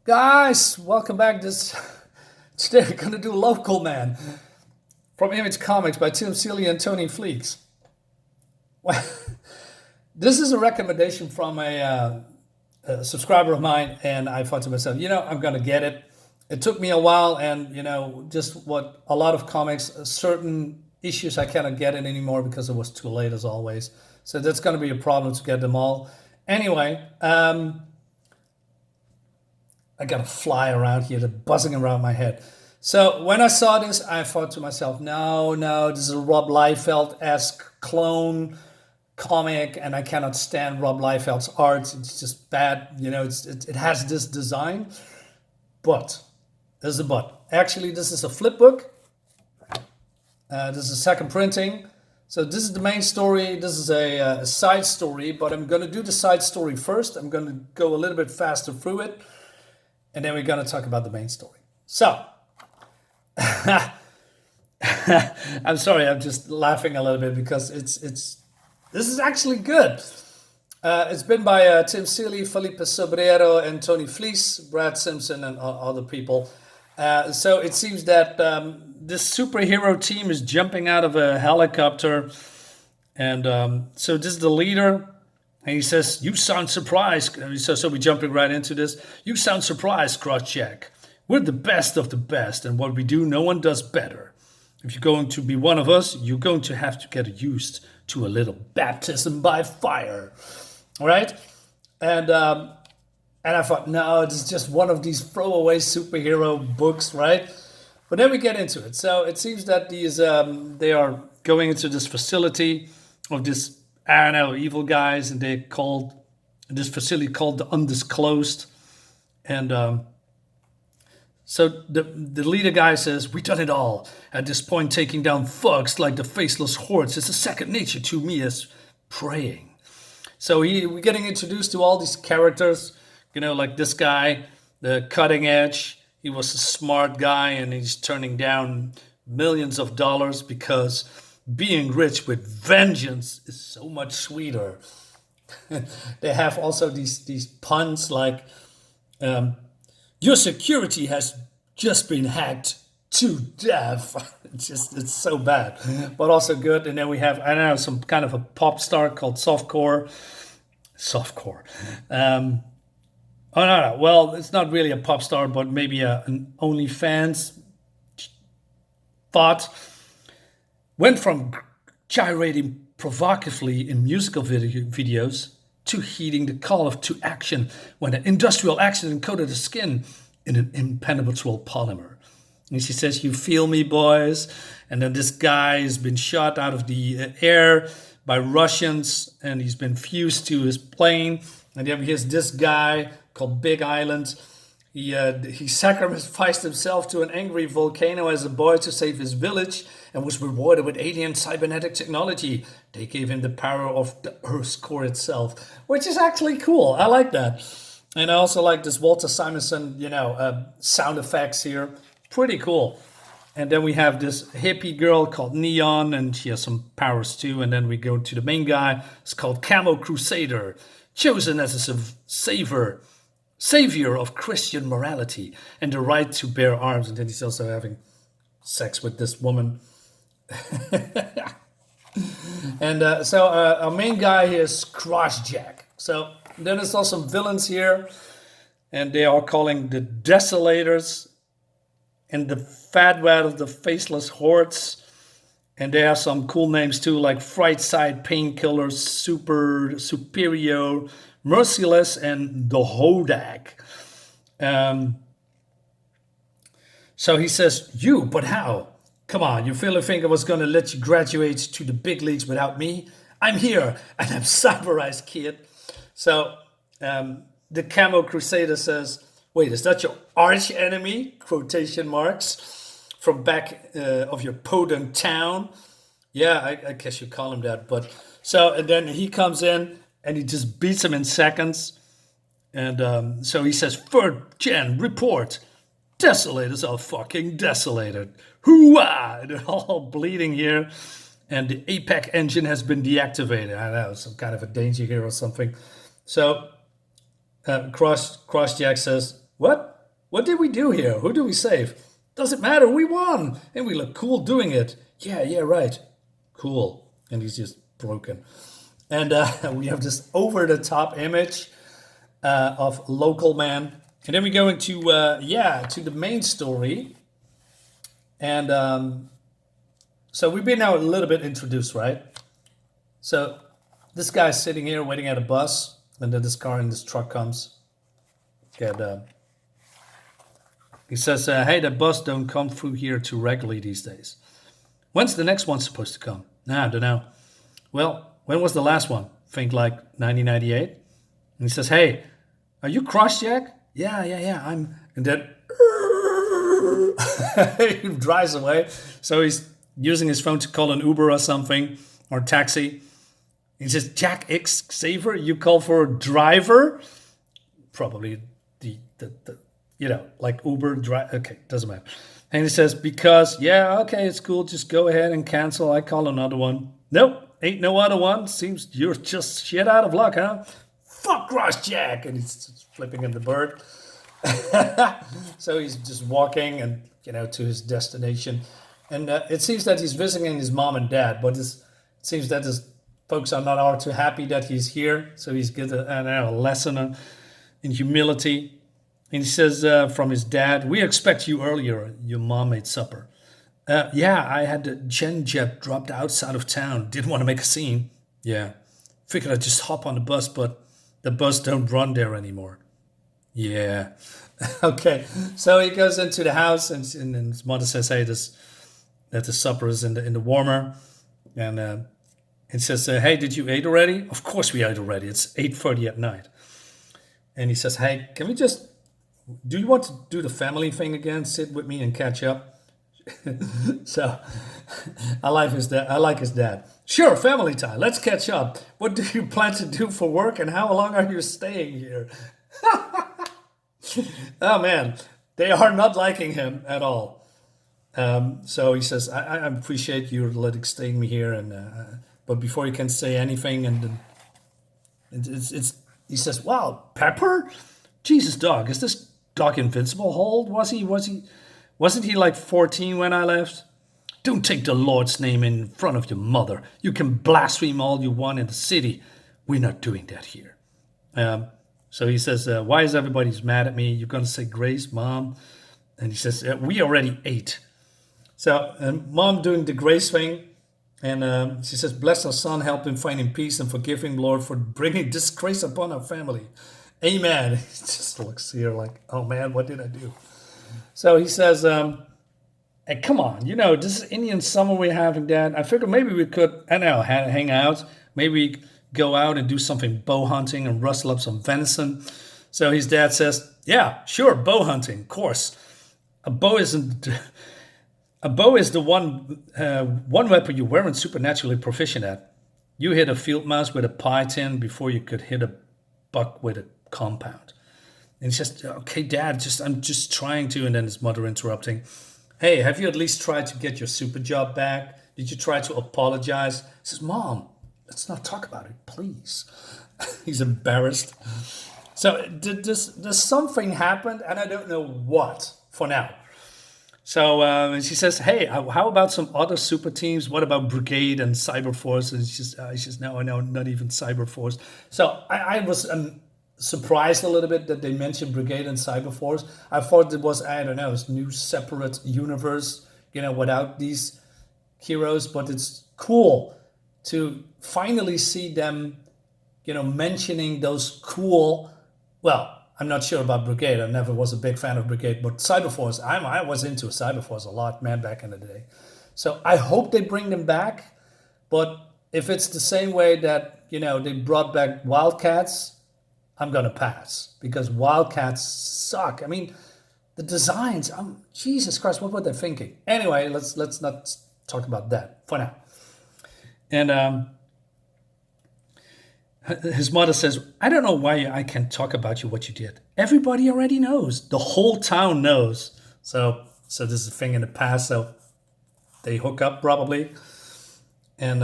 Guys, welcome back. Today we're gonna do Local Man from Image Comics by Tim Seeley and Tony Fleeks. Well, this is a recommendation from a subscriber of mine, and I thought to myself, I'm gonna get it. It took me a while, and just what a lot of comics, certain issues I cannot get it anymore because it was too late as always. So that's gonna be a problem to get them all. Anyway, I got a fly around here, that's buzzing around my head. So when I saw this, I thought to myself, no, this is a Rob Liefeld-esque clone comic, and I cannot stand Rob Liefeld's art. It's just bad. It has this design, but there's a but. Actually, this is a flip book. This is a second printing. So this is the main story. This is a side story, but I'm going to do the side story first. I'm going to go a little bit faster through it, and then we're going to talk about the main story. So, I'm sorry, I'm just laughing a little bit because this is actually good. It's been by Tim Seeley, Felipe Sobrero, and Tony Fleece, Brad Simpson, and other people. So it seems that this superhero team is jumping out of a helicopter, and so this is the leader. And he says, "You sound surprised." So we're jumping right into this. "You sound surprised, Crossjack. We're the best of the best, and what we do, no one does better. If you're going to be one of us, you're going to have to get used to a little baptism by fire." All right? And I thought, no, this is just one of these throwaway superhero books, right? But then we get into it. So it seems that they are going into this facility of this, I don't know, evil guys, and they called this facility called the Undisclosed. And so the leader guy says, "We done it all. At this point, taking down thugs like the Faceless Hordes is a second nature to me as praying." So we're getting introduced to all these characters, like this guy, the Cutting Edge. He was a smart guy, and he's turning down millions of dollars because being rich with vengeance is so much sweeter. They have also these puns like, "Your security has just been hacked to death." It's so bad, but also good. And then we have, I don't know, some kind of a pop star called Softcore. Oh no. Well, it's not really a pop star, but maybe an OnlyFans thought. Went from gyrating provocatively in musical videos to heeding the call to action when an industrial accident coated the skin in an impenetrable polymer. And she says, "You feel me, boys?" And then this guy has been shot out of the air by Russians, and he's been fused to his plane. And then here's this guy called Big Island. He sacrificed himself to an angry volcano as a boy to save his village and was rewarded with alien cybernetic technology. They gave him the power of the Earth's core itself, which is actually cool. I like that. And I also like this Walter Simonson, sound effects here. Pretty cool. And then we have this hippie girl called Neon, and she has some powers too. And then we go to the main guy. It's called Camo Crusader, chosen as a savior of Christian morality and the right to bear arms. And then he's also having sex with this woman. And so our main guy here is Crossjack. So then there's also some villains here, and they are calling the Desolators and the Fat Rat of the Faceless Hordes. And they have some cool names too, like Fright Side, Painkillers, Superior, Merciless, and the Hodak. So he says, "You, but how? Come on, you really think I was going to let you graduate to the big leagues without me? I'm here, and I'm cyberized, kid." So the Camo Crusader says, "Wait, is that your arch enemy?" Quotation marks. "From back of your podunk town?" Yeah, I guess you call him that. But so, and then he comes in and he just beats him in seconds. And so he says, "Third gen report. Desolators are fucking desolated. Hoo-ah!" They're all bleeding here. And the APEC engine has been deactivated. I don't know, some kind of a danger here or something. So Crossjack says, What? What did we do here? Who do we save? Doesn't matter, we won! And we look cool doing it. Yeah, right. Cool. And he's just broken. And we have this over-the-top image of local man. And then we go into, to the main story. And so we've been now a little bit introduced, right? So this guy's sitting here waiting at a bus. And then this car and this truck comes. And he says, hey, the bus don't come through here too regularly these days. When's the next one supposed to come? Nah, I don't know. Well, when was the last one? Think like 1998. And he says, hey, are you Crossjack? Yeah, I'm... And then he drives away. So he's using his phone to call an Uber or something, or taxi. He says, Jack XAVER, you call for a driver? Probably the like Uber drive. Okay, doesn't matter. And he says, because, okay, it's cool. Just go ahead and cancel. I call another one. Nope, ain't no other one. Seems you're just shit out of luck, huh? Fuck Crossjack. And he's just flipping him the bird. So he's just walking and, to his destination. And it seems that he's visiting his mom and dad, but it seems that his folks are not all too happy that he's here. So he's getting a lesson in humility. And he says from his dad, we expect you earlier. Your mom made supper. I had the Gen Jet dropped outside of town. Didn't want to make a scene. Yeah. Figured I'd just hop on the bus, but the bus don't run there anymore. Yeah. Okay. So he goes into the house and his mother says, hey, that the supper is in the warmer. And he says, hey, did you eat already? Of course we ate already. It's 8:30 at night. And he says, hey, do you want to do the family thing again? Sit with me and catch up. So I like his dad. Sure, family time. Let's catch up. What do you plan to do for work and how long are you staying here? Oh man, they are not liking him at all. So he says, I appreciate you staying me here, and but before he can say anything, and he says, wow, Pepper? Jesus, dog, is this dog invincible? How old was he? Wasn't he like 14 when I left? Don't take the Lord's name in front of your mother. You can blaspheme all you want in the city. We're not doing that here. So he says, why is everybody mad at me? You're going to say grace, Mom? And he says, we already ate. So Mom doing the grace thing. And she says, bless our son, help him find in peace and forgive him, Lord, for bringing disgrace upon our family. Amen. He just looks here like, oh man, what did I do? So he says, hey, come on, this is Indian summer we're having, Dad. I figured maybe we could, hang out. Maybe go out and do something bow hunting and rustle up some venison. So his dad says, yeah, sure, bow hunting, of course. A bow is the one weapon you weren't supernaturally proficient at. You hit a field mouse with a pie tin before you could hit a buck with a compound. And he says, okay, Dad, I'm just trying to. And then his mother interrupting, hey, have you at least tried to get your super job back? Did you try to apologize? He says, Mom, let's not talk about it, please. He's embarrassed. So there's something happened, and I don't know what for now. So she says, hey, how about some other super teams? What about Brigade and Cyber Force? And she says, no, not even Cyber Force. So I was surprised a little bit that they mentioned Brigade and Cyber Force. I thought it was, I don't know, a new separate universe, without these heroes. But it's cool to finally see them, mentioning those cool, well, I'm not sure about Brigade. I never was a big fan of Brigade, but Cyber Force, I was into Cyber Force a lot, man, back in the day. So I hope they bring them back. But if it's the same way that, they brought back Wildcats, I'm going to pass, because Wildcats suck. I mean, the designs, Jesus Christ, what were they thinking? Anyway, let's not talk about that for now. And his mother says, I don't know why I can't talk about what you did. Everybody already knows. The whole town knows. So this is a thing in the past, so they hook up probably. And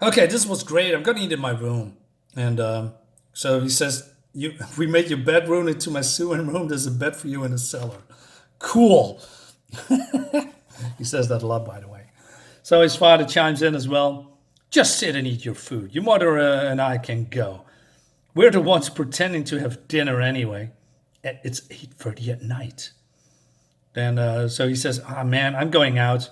okay, this was great. I'm going to eat in my room. And so he says, we made your bedroom into my sewing room. There's a bed for you in the cellar. Cool. He says that a lot, by the way. So his father chimes in as well. Just sit and eat your food. Your mother and I can go. We're the ones pretending to have dinner anyway. It's 8:30 at night. Then so he says, "Ah, man, I'm going out.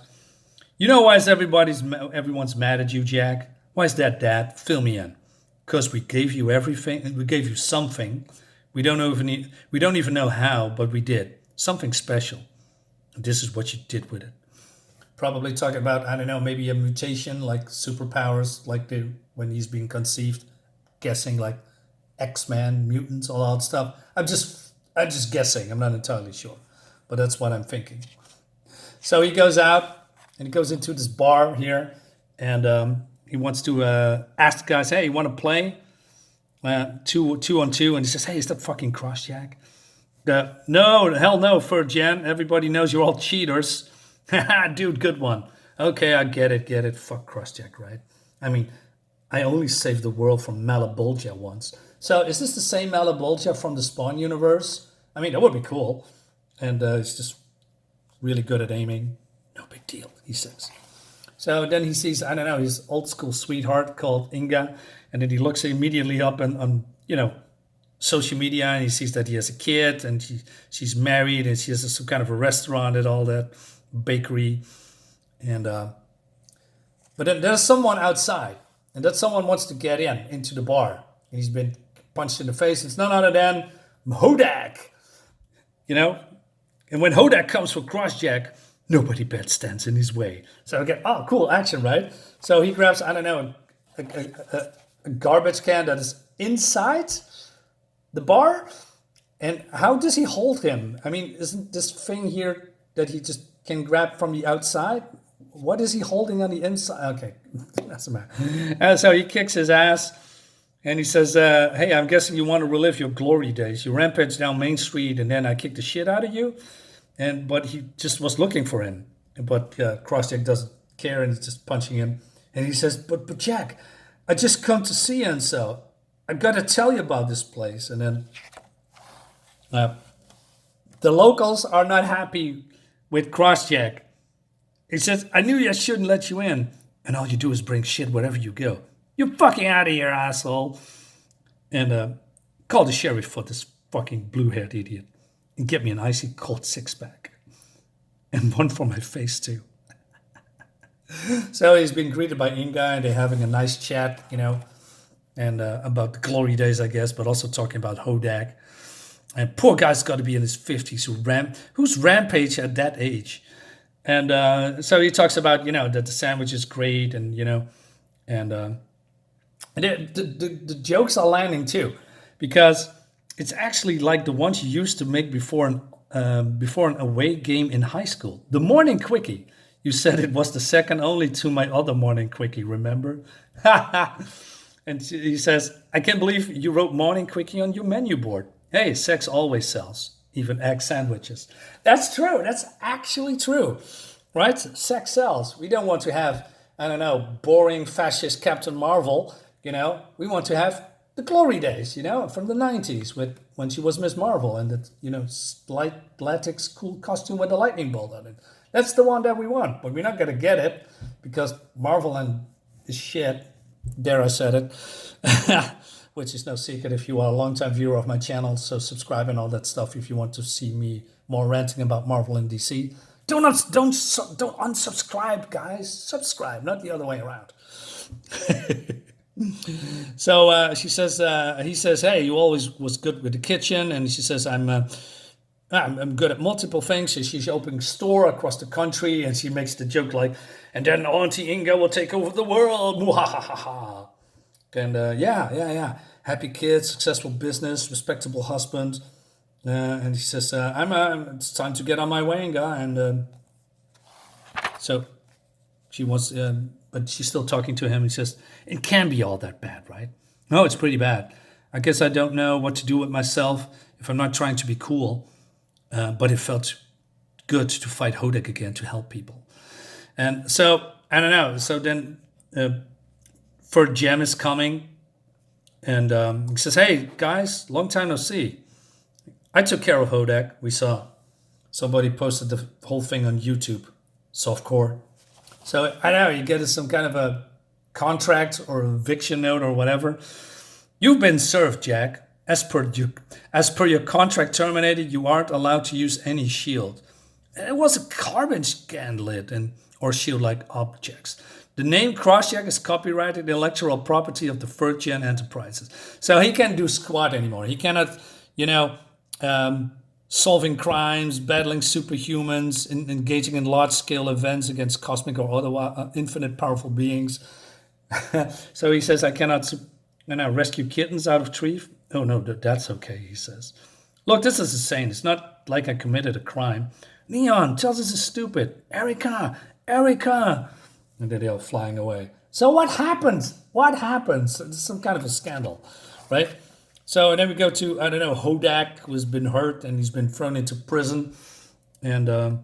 You know why everyone's mad at you, Jack? Why is that, Dad? Fill me in. Because we gave you everything. We gave you something. We don't even know how, but we did something special. And this is what you did with it." Probably talking about, I don't know, maybe a mutation like superpowers, like when he's being conceived. Guessing like X-Men, mutants, all that stuff. I'm just guessing. I'm not entirely sure, but that's what I'm thinking. So he goes out and he goes into this bar here, and he wants to ask the guys, "Hey, you want to play two on two?" And he says, "Hey, is that fucking Crossjack?" No, hell no, for Jen. Everybody knows you're all cheaters. Dude, good one. Okay, I get it. Fuck Crossjack, right? I mean, I only saved the world from Malabolgia once. So is this the same Malabolgia from the Spawn universe? I mean, that would be cool. And he's just really good at aiming. No big deal, he says. So then he sees, I don't know, his old school sweetheart called Inga. And then he looks immediately up on social media, and he sees that he has a kid, and she's married, and she has some kind of a restaurant and all that, bakery. And but then there's someone outside, and that someone wants to get into the bar. And he's been punched in the face. It's none other than Hodak. And when Hodak comes for Crossjack, nobody but stands in his way. So again, oh, cool action, right? So he grabs, I don't know, a garbage can that is inside the bar. And how does he hold him? I mean, isn't this thing here that he just can grab from the outside? What is he holding on the inside? Okay, doesn't matter. And so he kicks his ass, and he says, "Hey, I'm guessing you want to relive your glory days. You rampaged down Main Street, and then I kicked the shit out of you." But he just was looking for him. But Crossjack doesn't care, and he's just punching him. And he says, "But Jack, I just come to see you, and so I got to tell you about this place." And then the locals are not happy with Crossjack. He says, "I knew I shouldn't let you in, and all you do is bring shit wherever you go. You're fucking out of here, asshole." And call the sheriff for this fucking blue-haired idiot, and get me an icy cold six-pack. And one for my face, too. So he's been greeted by Inga, and they're having a nice chat, and about the glory days, I guess, but also talking about Hodak. And poor guy's got to be in his 50s who's rampage at that age. And so he talks about, that the sandwich is great, and, and the jokes are landing too, because it's actually like the ones you used to make before an away game in high school. The morning quickie. You said it was the second only to my other morning quickie, remember? And he says, "I can't believe you wrote morning quickie on your menu board. Hey, sex always sells, even egg sandwiches." That's true. That's actually true, right? Sex sells. We don't want to have, I don't know, boring fascist Captain Marvel. We want to have the glory days, from the 90s when she was Miss Marvel, and that, light latex cool costume with a lightning bolt on it. That's the one that we want, but we're not going to get it because Marvel and is shit. Dare I said it. Which is no secret if you are a longtime viewer of my channel. So subscribe and all that stuff if you want to see me more ranting about Marvel and DC. Don't unsubscribe, guys. Subscribe, not the other way around. So he says, "Hey, you always was good with the kitchen," and she says, I'm good at multiple things. So she's opening a store across the country, and she makes the joke like, "And then Auntie Inga will take over the world." Muhahaha. And yeah. Happy kids, successful business, respectable husband. And he says, it's time to get on my way, Inga. And so she wants, but she's still talking to him. He says, "It can't be all that bad, right?" "No, it's pretty bad. I guess I don't know what to do with myself if I'm not trying to be cool. But it felt good to fight Hodak again, to help people." And so, I don't know. So then, Fur Gem is coming. And he says, "Hey guys, long time no see. I took care of Hodak. We saw somebody posted the whole thing on YouTube, softcore. So I know you get some kind of a contract or eviction note or whatever. You've been served, Jack. As per your contract terminated, you aren't allowed to use any shield. It was a carbon scanlet and or shield-like objects. The name Crossjack is copyrighted intellectual property of the third gen enterprises. So he can't do squat anymore. He cannot, solving crimes, battling superhumans, engaging in large-scale events against cosmic or otherwise infinite powerful beings. So he says, I cannot rescue kittens out of trees. Oh, no, that's okay, he says. Look, this is insane. It's not like I committed a crime. Neon, tells us it's stupid. Erica. And then they're all flying away. So what happens? It's some kind of a scandal, right? So and then we go to, Hodak, who's been hurt and he's been thrown into prison. And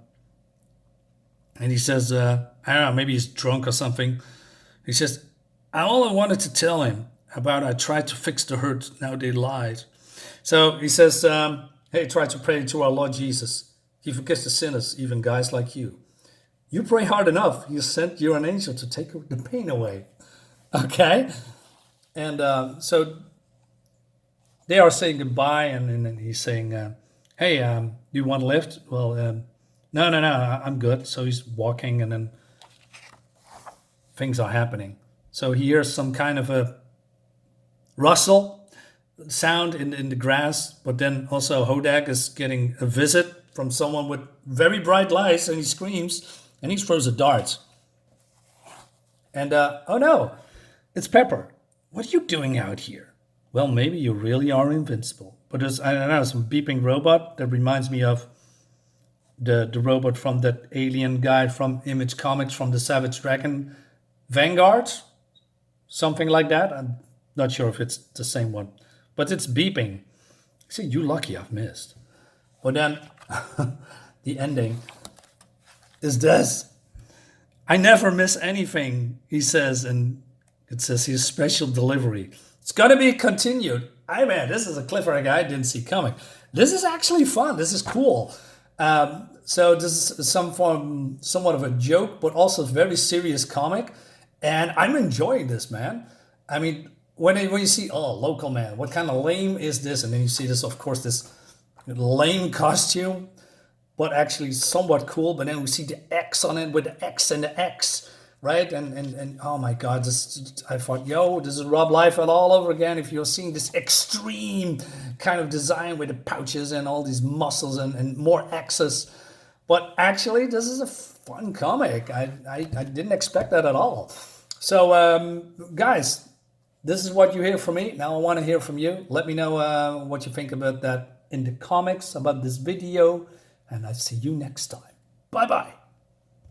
he says, I don't know, maybe he's drunk or something. He says, all I wanted to tell him about I tried to fix the hurt, now they lied. So he says, hey, try to pray to our Lord Jesus. He forgives the sinners, even guys like you. You pray hard enough, he sent you an angel to take the pain away. Okay? And so they are saying goodbye, and then he's saying, hey, do you want a lift? Well, no, I'm good. So he's walking, and then things are happening. So he hears some kind of a rustle sound in the grass, but then also Hodak is getting a visit from someone with very bright lights, and he screams, and he throws a dart. And, oh no, it's Pepper. What are you doing out here? Well, maybe you really are invincible. But there's, I don't know, some beeping robot that reminds me of the robot from that alien guy from Image Comics from the Savage Dragon Vanguard. Something like that. I'm not sure if it's the same one. But it's beeping. See, you lucky I've missed. But then the ending is this. I never miss anything, he says, and it says his special delivery. It's gonna be continued. Man, this is a cliffhanger I didn't see coming. This is actually fun. This is cool. So this is somewhat of a joke, but also a very serious comic. And I'm enjoying this, man. I mean, when you see, local man, what kind of lame is this? And then you see this, of course, this lame costume, but actually somewhat cool. But then we see the X on it with the X and the X, right? And oh my God, I thought, this is Rob Liefeld all over again. If you're seeing this extreme kind of design with the pouches and all these muscles and more X's. But actually, this is a fun comic. I didn't expect that at all. So, guys, this is what you hear from me. Now I want to hear from you. Let me know what you think about that in the comments, about this video. And I see you next time. Bye-bye.